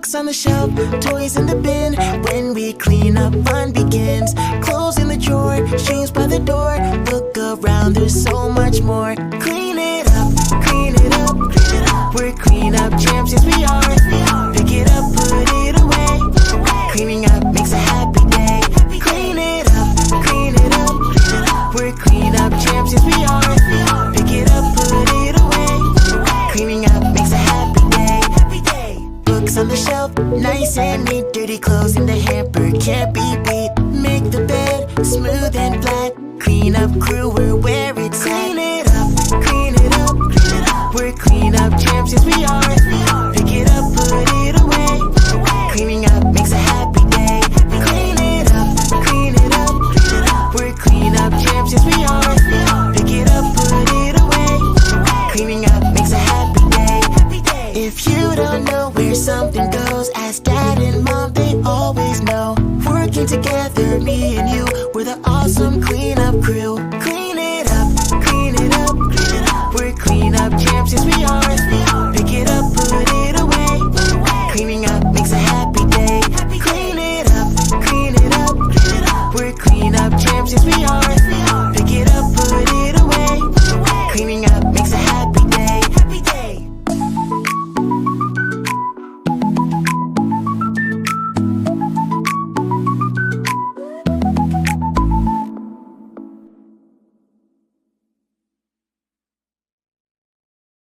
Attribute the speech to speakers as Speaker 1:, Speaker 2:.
Speaker 1: Books on the shelf, toys in the bin. When we clean up, fun begins. Clothes in the drawer, shoes by the door. Look around, there's so much more. Clean it up, clean it up, clean it up. We're clean up champs, yes we are. Pick it up, put it away. Cleaning up makes a happy day. Clean it up, clean it up, clean it up. We're clean up champs, yes we are. Pick it up, put it away. Cleaning up makes a happy day. Books on the shelf, nice and neat. Dirty clothes in the hamper, can't be beat. Make the bed, smooth and flat. Clean up crew, we're where it's at. Clean it up, clean it up, clean it up. We're clean up champs, yes we are. Pick it up, put it away. Cleaning up makes a happy day. Clean it up, clean it up, clean it up. We're clean up champs, yes we are. Pick it up, put it away. Cleaning up makes a happy day. If you don't know where something goes, ask dad and mom, they always know. Working together, me and you, we're the awesome cleanup crew. Clean it up, clean it up, clean it up. We're clean up champs, yes we are. Pick it up, put it away. Cleaning up makes a happy day. Clean it up, clean it up, clean it up. We're clean up champs, yes we are. Pick it up,